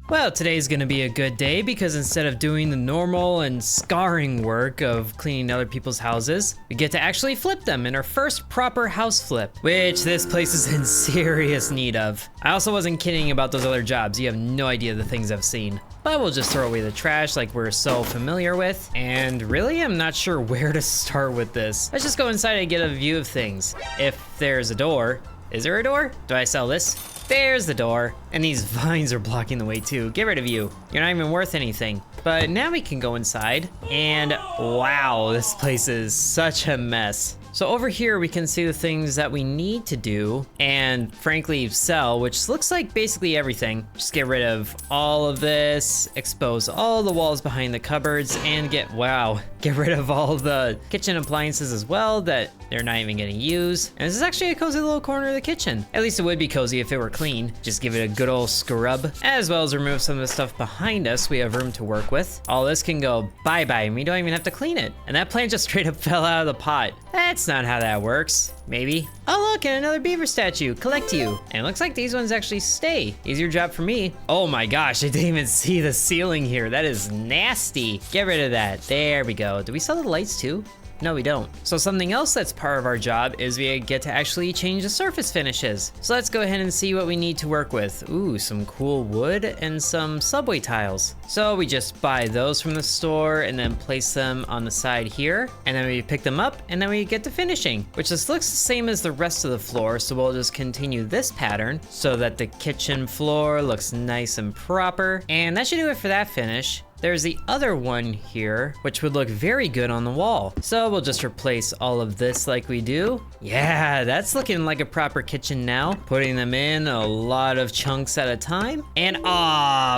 Well, today's gonna be a good day because instead of doing the normal and scarring work of cleaning other people's houses, we get to actually flip them in our first proper house flip, which this place is in serious need of. I also wasn't kidding about those other jobs. You have no idea the things I've seen. But we'll just throw away the trash like we're so familiar with. And really, I'm not sure where to start with this. Let's just go inside and get a view of things. If there's a door. Is there a door? Do I sell this? There's the door. And these vines are blocking the way too. Get rid of you. You're not even worth anything. But now we can go inside. And wow, this place is such a mess. So over here, we can see the things that we need to do and frankly sell, which looks like basically everything. Just get rid of all of this, expose all the walls behind the cupboards, and get rid of all the kitchen appliances as well that they're not even gonna use. And this is actually a cozy little corner of the kitchen. At least it would be cozy if it were clean. Just give it a good old scrub, as well as remove some of the stuff behind us. We have room to work with. All this can go bye-bye, and we don't even have to clean it. And that plant just straight up fell out of the pot. That's not how that works. Maybe. Oh look, and another beaver statue. Collect you. And it looks like these ones actually stay. Easier job for me. Oh my gosh, I didn't even see the ceiling here. That is nasty. Get rid of that. There we go. Do we sell the lights too? No, we don't. So something else that's part of our job is we get to actually change the surface finishes. So let's go ahead and see what we need to work with. Ooh, some cool wood and some subway tiles. So we just buy those from the store and then place them on the side here. And then we pick them up and then we get to finishing, which just looks the same as the rest of the floor. So we'll just continue this pattern so that the kitchen floor looks nice and proper. And that should do it for that finish. There's the other one here, which would look very good on the wall. So we'll just replace all of this like we do. Yeah, that's looking like a proper kitchen now. Putting them in a lot of chunks at a time. And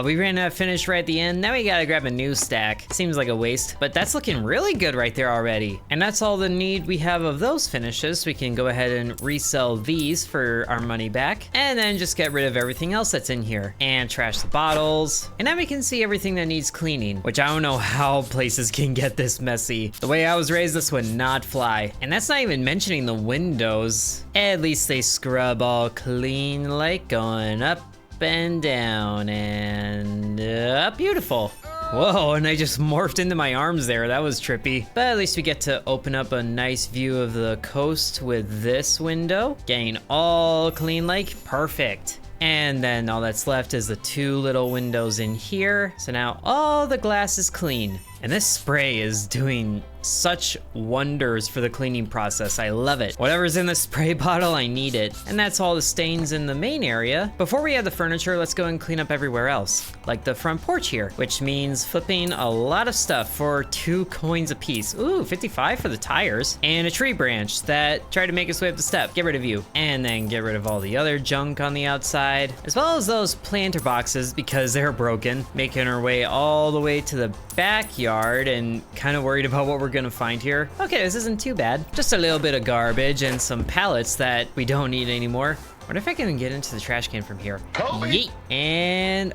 we ran out of finish right at the end. Now we gotta grab a new stack. Seems like a waste, but that's looking really good right there already. And that's all the need we have of those finishes. So we can go ahead and resell these for our money back. And then just get rid of everything else that's in here. And trash the bottles. And now we can see everything that needs cleaning. Which I don't know how places can get this messy. The way I was raised, this would not fly. And that's not even mentioning the windows. At least they scrub all clean, like going up and down and up. Beautiful. Whoa, and I just morphed into my arms there. That was trippy. But at least we get to open up a nice view of the coast with this window. Getting all clean like perfect. And then all that's left is the two little windows in here. So now all the glass is clean. And this spray is doing such wonders for the cleaning process. I love it. Whatever's in the spray bottle, I need it. And that's all the stains in the main area. Before we add the furniture, let's go and clean up everywhere else. Like the front porch here, which means flipping a lot of stuff for 2 coins a piece. Ooh, 55 for the tires. And a tree branch that tried to make its way up the step. Get rid of you. And then get rid of all the other junk on the outside, as well as those planter boxes because they're broken. Making our way all the way to the backyard and kind of worried about what we're gonna find here. Okay, this isn't too bad. Just a little bit of garbage and some pallets that we don't need anymore. Wonder if I can get into the trash can from here. Yeet. And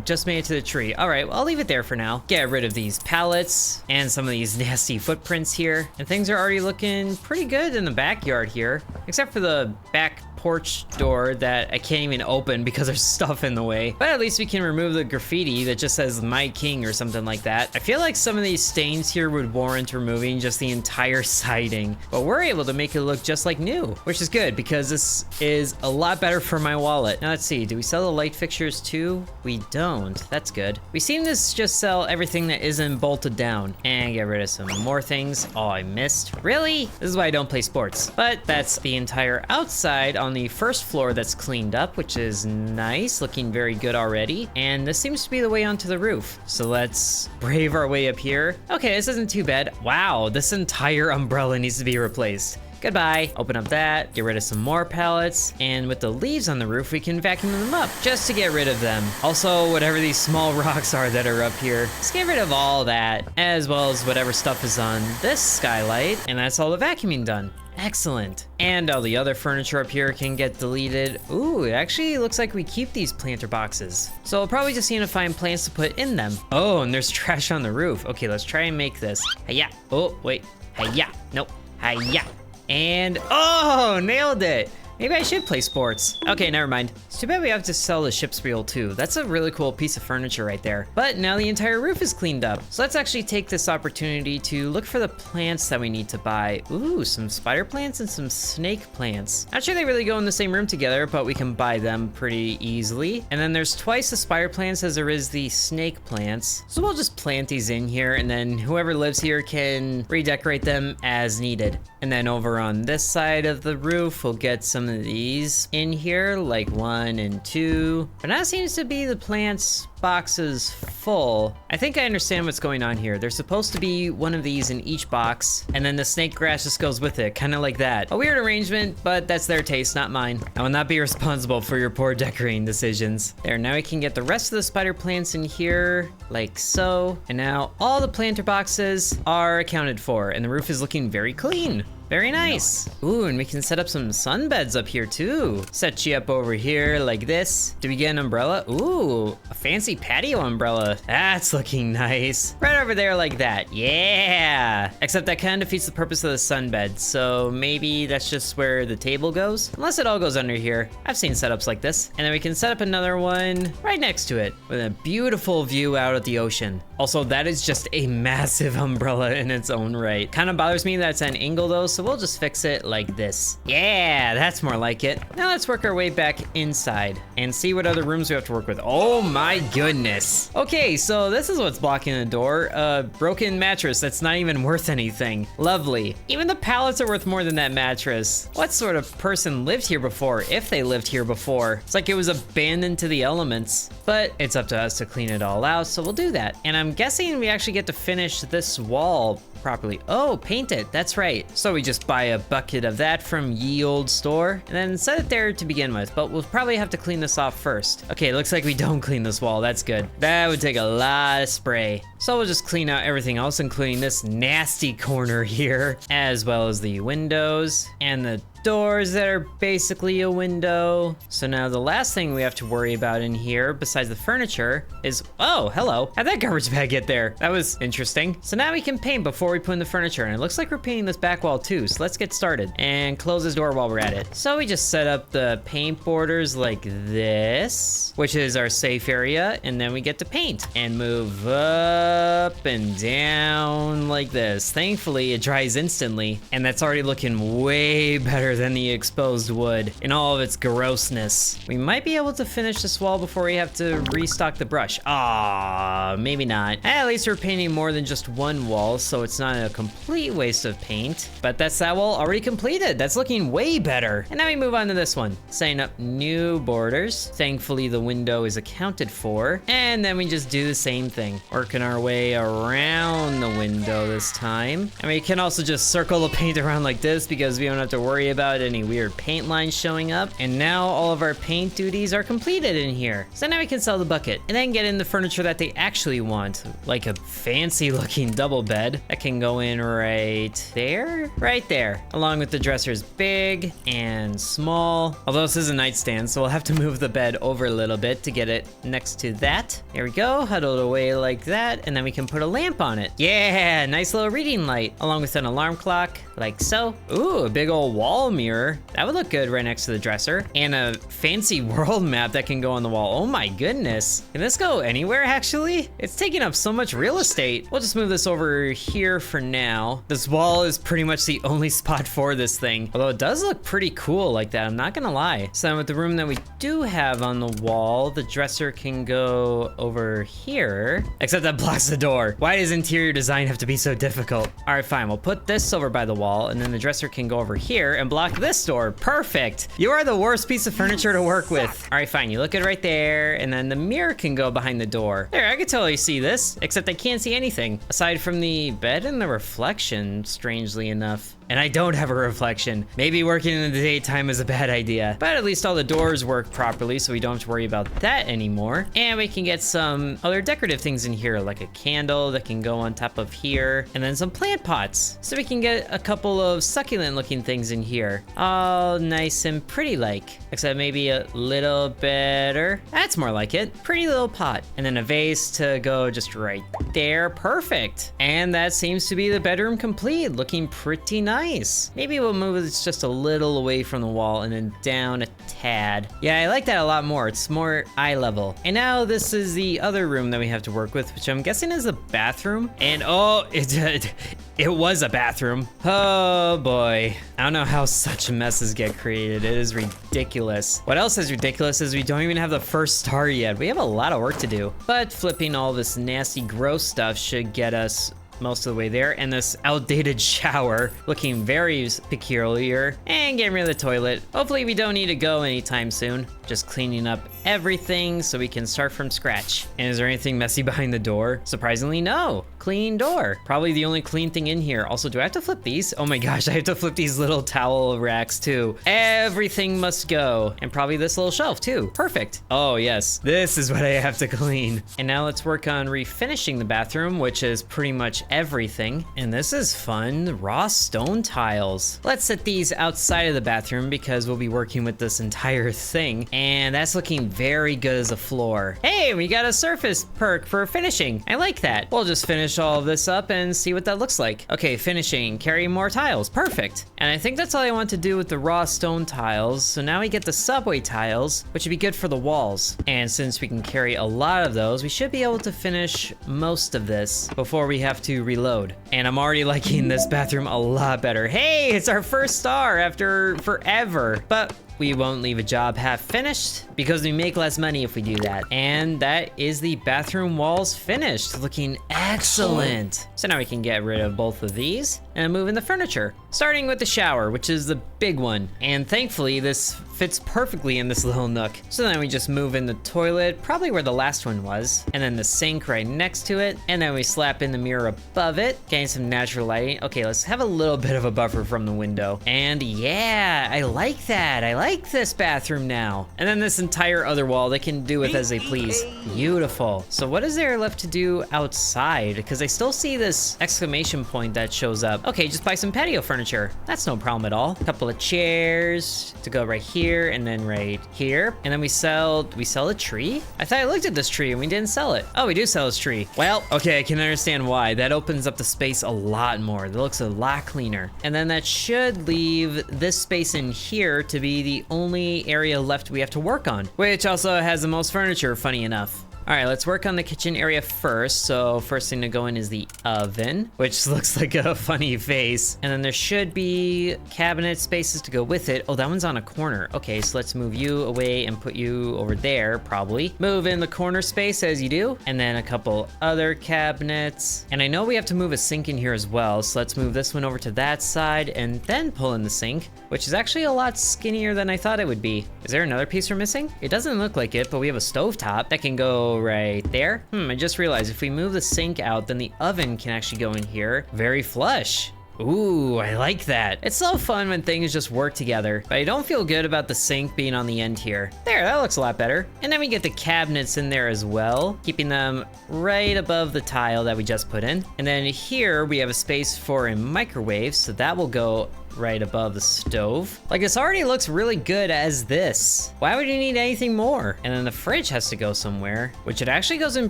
just made it to the tree. All right, well, I'll leave it there for now. Get rid of these pallets and some of these nasty footprints here. And things are already looking pretty good in the backyard here, except for the back porch door that I can't even open because there's stuff in the way. But at least we can remove the graffiti that just says "My King" or something like that. I feel like some of these stains here would warrant removing just the entire siding, but we're able to make it look just like new, which is good because this is a lot better for my wallet. Now let's see, do we sell the light fixtures too? We don't. That's good. We seem to just sell everything that isn't bolted down and get rid of some more things. Oh, I missed. Really? This is why I don't play sports. But that's the entire outside on the first floor that's cleaned up, which is nice, looking very good already. And this seems to be the way onto the roof. So let's brave our way up here. Okay, this isn't too bad. Wow, this entire umbrella needs to be replaced. Goodbye. Open up that, get rid of some more pallets, and with the leaves on the roof, we can vacuum them up just to get rid of them. Also, whatever these small rocks are that are up here, just get rid of all that, as well as whatever stuff is on this skylight, and that's all the vacuuming done. Excellent. And all the other furniture up here can get deleted. Ooh, it actually looks like we keep these planter boxes. So we'll probably just need to find plants to put in them. Oh, and there's trash on the roof. Okay, let's try and make this. Hi-ya. Oh, wait. Hi-ya. Nope. Hi-ya. And, oh, nailed it. Maybe I should play sports. Okay, never mind. It's too bad we have to sell the ship's wheel too. That's a really cool piece of furniture right there. But now the entire roof is cleaned up. So let's actually take this opportunity to look for the plants that we need to buy. Ooh, some spider plants and some snake plants. Not sure they really go in the same room together, but we can buy them pretty easily. And then there's twice the spider plants as there is the snake plants. So we'll just plant these in here, and then whoever lives here can redecorate them as needed. And then over on this side of the roof, we'll get some of these in here, like 1 and 2. But now it seems to be the plants boxes full. I think I understand what's going on here. There's supposed to be one of these in each box, and then the snake grass just goes with it, kind of like that. A weird arrangement, but that's their taste, not mine. I will not be responsible for your poor decorating decisions. There, now we can get the rest of the spider plants in here, like so. And now all the planter boxes are accounted for, and the roof is looking very clean. Very nice. Ooh, and we can set up some sunbeds up here too. Set you up over here like this. Do we get an umbrella? Ooh, a fancy patio umbrella. That's looking nice. Right over there like that. Yeah. Except that kind of defeats the purpose of the sunbed. So maybe that's just where the table goes. Unless it all goes under here. I've seen setups like this. And then we can set up another one right next to it with a beautiful view out at the ocean. Also, that is just a massive umbrella in its own right. Kind of bothers me that it's at an angle though, so we'll just fix it like this. Yeah, that's more like it. Now let's work our way back inside and see what other rooms we have to work with. Oh my goodness. Okay, so this is what's blocking the door. A broken mattress that's not even worth anything. Lovely. Even the pallets are worth more than that mattress. What sort of person lived here before, if they lived here before? It's like it was abandoned to the elements, but it's up to us to clean it all out, so we'll do that. And I'm guessing we actually get to finish this wall properly. Oh, paint it, that's right. So we just buy a bucket of that from Ye Old Store and then set it there to begin with, but we'll probably have to clean this off first. Okay, looks like we don't clean this wall, that's good. That would take a lot of spray. So we'll just clean out everything else, including this nasty corner here, as well as the windows and the doors that are basically a window. So now the last thing we have to worry about in here, besides the furniture, is, oh, hello. How'd that garbage bag get there? That was interesting. So now we can paint before we put in the furniture, and it looks like we're painting this back wall too, so let's get started. And close this door while we're at it. So we just set up the paint borders like this, which is our safe area, and then we get to paint and move up and down like this. Thankfully, it dries instantly, and that's already looking way better than the exposed wood in all of its grossness. We might be able to finish this wall before we have to restock the brush. Ah, maybe not. At least we're painting more than just one wall, so it's not a complete waste of paint. But that's that wall already completed. That's looking way better. And now we move on to this one, setting up new borders. Thankfully, the window is accounted for. And then we just do the same thing, working our way around the window this time. And we can also just circle the paint around like this because we don't have to worry about any weird paint lines showing up. And now all of our paint duties are completed in here. So now we can sell the bucket and then get in the furniture that they actually want, like a fancy looking double bed that can go in right there, along with the dressers big and small. Although this is a nightstand, so we'll have to move the bed over a little bit to get it next to that. There we go, huddled away like that, and then we can put a lamp on it. Yeah, nice little reading light, along with an alarm clock, like so. Ooh, a big old wall mirror. That would look good right next to the dresser. And a fancy world map that can go on the wall. Oh my goodness. Can this go anywhere actually? It's taking up so much real estate. We'll just move this over here for now. This wall is pretty much the only spot for this thing. Although it does look pretty cool like that, I'm not gonna lie. So then with the room that we do have on the wall, the dresser can go over here. Except that blocks the door. Why does interior design have to be so difficult? All right, fine. We'll put this over by the wall, and then the dresser can go over here and block this door. Perfect. You are the worst piece of furniture to work with. All right, fine. You look it right there, and then the mirror can go behind the door. There, I can totally see this, except I can't see anything aside from the bed and the reflection, strangely enough. And I don't have a reflection. Maybe working in the daytime is a bad idea, but at least all the doors work properly, so we don't have to worry about that anymore. And we can get some other decorative things in here, like a candle that can go on top of here, and then some plant pots. So we can get a couple of succulent looking things in here, all nice and pretty like. except maybe a little better. That's more like it. Pretty little pot. And then a vase to go just right there. Perfect. And that seems to be the bedroom complete. Looking pretty nice. Maybe we'll move this just a little away from the wall and then down a tad. Yeah, I like that a lot more. It's more eye level. And now this is the other room that we have to work with, which I'm guessing is a bathroom. And oh, it was a bathroom. Oh boy. I don't know how such messes get created. It is ridiculous. What else is ridiculous is we don't even have the first star yet. We have a lot of work to do. But flipping all this nasty, gross stuff should get us most of the way there. And this outdated shower looking very peculiar. And getting rid of the toilet. Hopefully we don't need to go anytime soon. Just cleaning up everything so we can start from scratch. And is there anything messy behind the door? Surprisingly, no. Clean door. Probably the only clean thing in here. Also, do I have to flip these? Oh my gosh, I have to flip these little towel racks too. Everything must go. And probably this little shelf too. Perfect. Oh yes, this is what I have to clean. And now let's work on refinishing the bathroom, which is pretty much everything. And this is fun. Raw stone tiles. Let's set these outside of the bathroom because we'll be working with this entire thing. And that's looking very good as a floor. Hey, we got a surface perk for finishing. I like that. We'll just finish all of this up and see what that looks like. Okay, finishing, carry more tiles, perfect. And I think that's all I want to do with the raw stone tiles. So now we get the subway tiles, which would be good for the walls. And since we can carry a lot of those, we should be able to finish most of this before we have to reload. And I'm already liking this bathroom a lot better. Hey, it's our first star after forever. But we won't leave a job half finished because we make less money if we do that. And that is the bathroom walls finished, looking excellent. So now we can get rid of both of these and move in the furniture. Starting with the shower, which is the big one. And thankfully this fits perfectly in this little nook. So then we just move in the toilet, probably where the last one was, and then the sink right next to it. And then we slap in the mirror above it, getting some natural lighting. Okay, let's have a little bit of a buffer from the window. And yeah, I like that. I like this bathroom now. And then this entire other wall, they can do with as they please. Beautiful. So what is there left to do outside? Because I still see this exclamation point that shows up. Okay, just buy some patio furniture. That's no problem at all. A couple of chairs to go right here and then right here. And then we sell a tree? I thought I looked at this tree and we didn't sell it. Oh, we do sell this tree. Well, okay, I can understand why. That opens up the space a lot more. That looks a lot cleaner. And then that should leave this space in here to be the only area left we have to work on, which also has the most furniture, funny enough. All right, let's work on the kitchen area first. So first thing to go in is the oven, which looks like a funny face. And then there should be cabinet spaces to go with it. Oh, that one's on a corner. Okay, so let's move you away and put you over there, probably. Move in the corner space as you do. And then a couple other cabinets. And I know we have to move a sink in here as well. So let's move this one over to that side and then pull in the sink, which is actually a lot skinnier than I thought it would be. Is there another piece we're missing? It doesn't look like it, but we have a stovetop that can go right there. I just realized if we move the sink out, then the oven can actually go in here. Very flush. Ooh, I like that. It's so fun when things just work together, but I don't feel good about the sink being on the end here. There, that looks a lot better. And then we get the cabinets in there as well, keeping them right above the tile that we just put in. And then here we have a space for a microwave, so that will go right above the stove. Like, this already looks really good as this. Why would you need anything more? And then the fridge has to go somewhere, which it actually goes in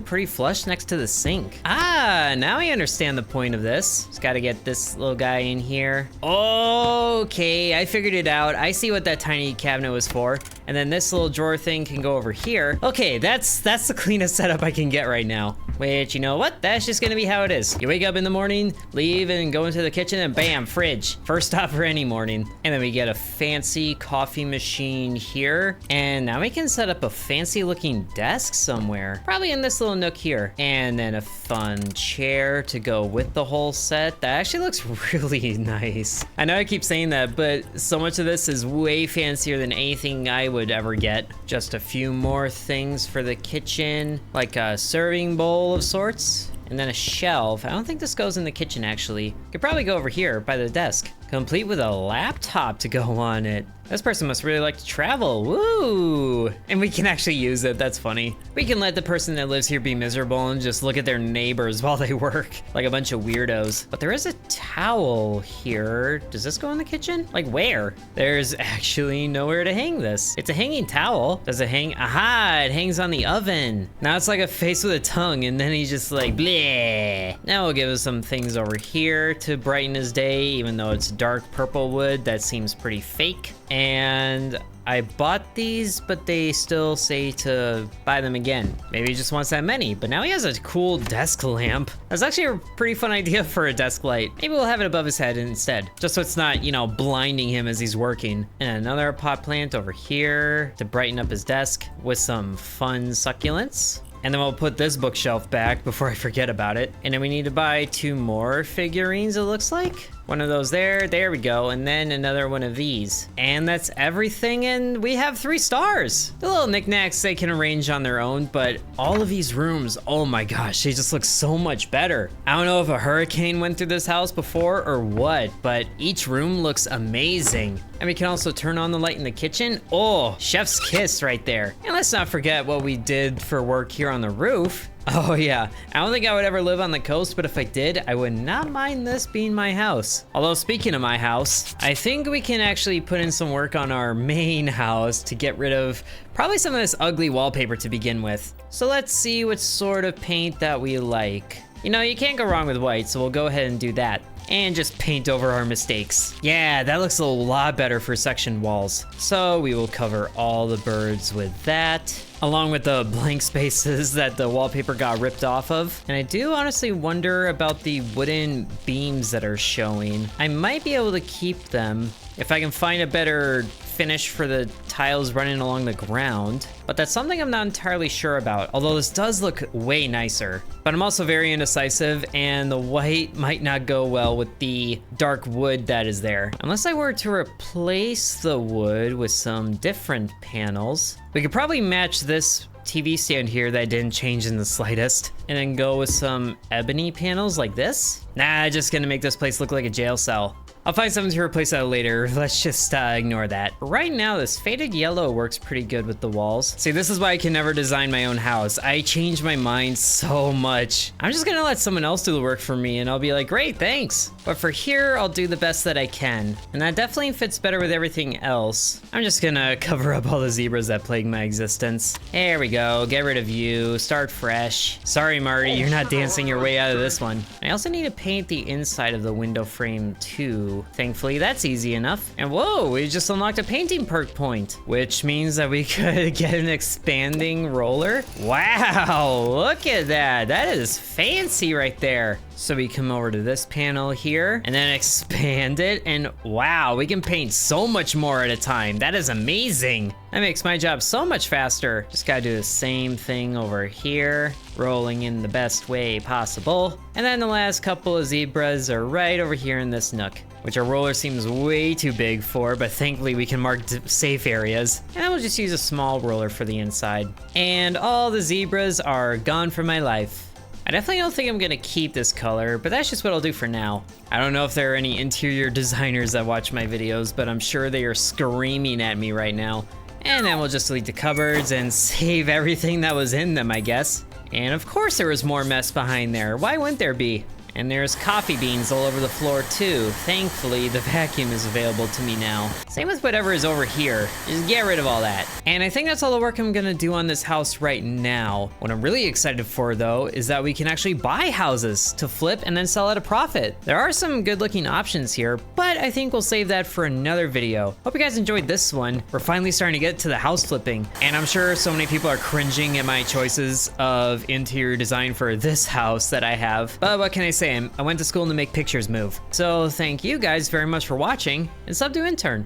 pretty flush next to the sink. Ah, now I understand the point of this. Just gotta get this little guy in here. Okay, I figured it out. I see what that tiny cabinet was for. And then this little drawer thing can go over here. Okay, that's the cleanest setup I can get right now. Which, you know what? That's just gonna be how it is. You wake up in the morning, leave and go into the kitchen and bam, fridge. First stop for any morning. And then we get a fancy coffee machine here. And now we can set up a fancy looking desk somewhere. Probably in this little nook here. And then a fun chair to go with the whole set. That actually looks really nice. I know I keep saying that, but so much of this is way fancier than anything I would ever get. Just a few more things for the kitchen, like a serving bowl of sorts. And then a shelf. I don't think this goes in the kitchen, actually. Could probably go over here by the desk. Complete with a laptop to go on it. This person must really like to travel. Woo! And we can actually use it. That's funny. We can let the person that lives here be miserable and just look at their neighbors while they work like a bunch of weirdos. But there is a towel here. Does this go in the kitchen? Like where? There's actually nowhere to hang this. It's a hanging towel. Does it hang? Aha! It hangs on the oven. Now it's like a face with a tongue, and then he's just like bleh. Now we'll give us some things over here to brighten his day, even though it's dark purple wood. That seems pretty fake. And I bought these, but they still say to buy them again. Maybe he just wants that many, but now he has a cool desk lamp. That's actually a pretty fun idea for a desk light. Maybe we'll have it above his head instead, just so it's not, you know, blinding him as he's working. And another pot plant over here to brighten up his desk with some fun succulents. And then we'll put this bookshelf back before I forget about it. And then we need to buy 2 more figurines, it looks like. One of those there we go, and then another one of these. And that's everything, and we have 3 stars. The little knickknacks they can arrange on their own, but all of these rooms, oh my gosh, they just look so much better. I don't know if a hurricane went through this house before or what, but each room looks amazing. And we can also turn on the light in the kitchen. Oh, chef's kiss right there. And let's not forget what we did for work here on the roof. Oh yeah, I don't think I would ever live on the coast, but if I did, I would not mind this being my house. Although speaking of my house, I think we can actually put in some work on our main house to get rid of probably some of this ugly wallpaper to begin with. So let's see what sort of paint that we like. You know, you can't go wrong with white, so we'll go ahead and do that. And just paint over our mistakes. Yeah, that looks a lot better for section walls. So we will cover all the birds with that, along with the blank spaces that the wallpaper got ripped off of. And I do honestly wonder about the wooden beams that are showing. I might be able to keep them if I can find a better finish for the tiles running along the ground, but that's something I'm not entirely sure about, although this does look way nicer. But I'm also very indecisive, and the white might not go well with the dark wood that is there. Unless I were to replace the wood with some different panels, we could probably match this TV stand here that didn't change in the slightest, and then go with some ebony panels like this. Nah, just gonna make this place look like a jail cell. I'll find something to replace that later. Let's just ignore that. Right now, this faded yellow works pretty good with the walls. See, this is why I can never design my own house. I change my mind so much. I'm just gonna let someone else do the work for me, and I'll be like, great, thanks. But for here, I'll do the best that I can. And that definitely fits better with everything else. I'm just gonna cover up all the zebras that plague my existence. There we go, get rid of you, start fresh. Sorry, Marty, you're not dancing your way out of this one. I also need to paint the inside of the window frame too. Thankfully, that's easy enough. And whoa, we just unlocked a painting perk point, which means that we could get an expanding roller. Wow, look at that. That is fancy right there. So we come over to this panel here and then expand it, and wow, we can paint so much more at a time. That is amazing. That makes my job so much faster. Just gotta do the same thing over here, rolling in the best way possible. And then the last couple of zebras are right over here in this nook, which our roller seems way too big for, but thankfully we can mark safe areas. And then we'll just use a small roller for the inside. And all the zebras are gone from my life. I definitely don't think I'm gonna keep this color, but that's just what I'll do for now. I don't know if there are any interior designers that watch my videos, but I'm sure they are screaming at me right now. And then we'll just delete the cupboards and save everything that was in them, I guess. And of course there was more mess behind there. Why wouldn't there be? And there's coffee beans all over the floor too. Thankfully, the vacuum is available to me now. Same with whatever is over here. Just get rid of all that. And I think that's all the work I'm gonna do on this house right now. What I'm really excited for though, is that we can actually buy houses to flip and then sell at a profit. There are some good looking options here, but I think we'll save that for another video. Hope you guys enjoyed this one. We're finally starting to get to the house flipping. And I'm sure so many people are cringing at my choices of interior design for this house that I have. But what can I say? I went to school to make pictures move. So thank you guys very much for watching, and sub to Intern.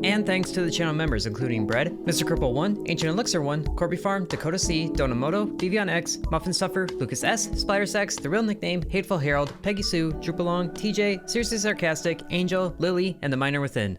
And thanks to the channel members, including Bread, Mr. Cripple 1, Ancient Elixir 1, Corby Farm, Dakota C, Donamoto, Devion X, Muffin Stuffer, Lucas S, Splatter Sex, The Real Nickname, Hateful Herald, Peggy Sue, Droopalong, TJ, Seriously Sarcastic, Angel, Lily, and The Miner Within.